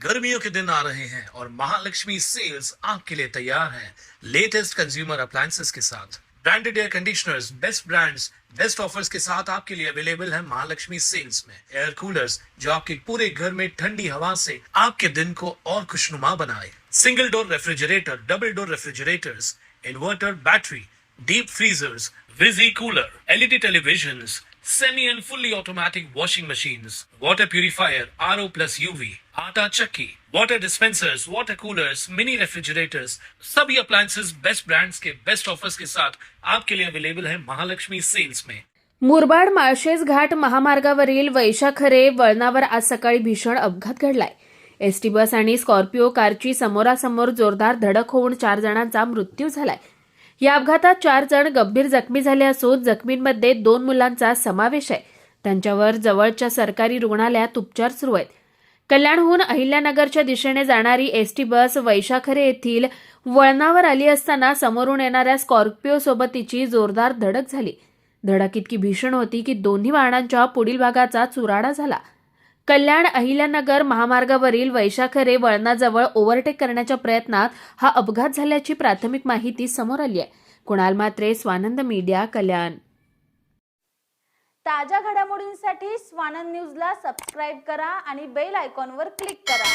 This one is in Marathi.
गर्मियों के दिन आ रहे हैं और महालक्ष्मी सेल्स आपके लिए तैयार है लेटेस्ट कंज्यूमर अप्लायंसेस के साथ। Branded air conditioners, best brands, best offers के साथ आपके लिए अवेलेबल है महालक्ष्मी सेल्स में। एयर कूलर्स जो आपके पूरे घर में ठंडी हवा से आपके दिन को और खुशनुमा बनाए। Single door refrigerator, double door refrigerators, inverter battery, deep freezers, visi cooler, LED televisions, semi and fully automatic washing machines, water purifier, RO plus UV, आटा चक्की, water dispensers, water coolers, mini refrigerators, सभी appliances बेस्ट ब्रांड्स के बेस्ट ऑफर्स के साथ आपके लिए अवेलेबल है महालक्ष्मी सेल्स में। मुरबाड माळशेज घाट महामार्गावरील वैशाखरे वळणावर आज सकाळी भीषण अपघात घडलाय। एसटी बस आणि स्कॉर्पिओ कारची समोरासमोर जोरदार धडक होऊन 4 जणांचा मृत्यू झालाय। या अपघातात 4 जण गंभीर जखमी झाले असून जखमींमध्ये 2 मुलांचा समावेश आहे। त्यांच्यावर जवळच्या सरकारी रुग्णालयात उपचार सुरू आहेत। कल्याणहून अहिल्यानगरच्या दिशेने जाणारी एसटी बस वैशाखरे येथील वळणावर आली असताना समोरून येणाऱ्या स्कॉर्पिओ सोबत तिची जोरदार धडक झाली। धडक इतकी भीषण होती की दोन्ही वाहनांच्या पुढील भागाचा चुराडा झाला। कल्याण अहिल्यानगर महामार्गावरील वैशाखरे वळणाजवळ ओव्हरटेक करण्याच्या प्रयत्नात हा अपघात झाल्याची प्राथमिक माहिती समोर आली आहे। कुणाल मात्रे, स्वानंद मीडिया, कल्याण। ताज्या घडामोडींसाठी स्वानंद न्यूजला सबस्क्राइब करा आणि बेल आयकॉनवर क्लिक करा।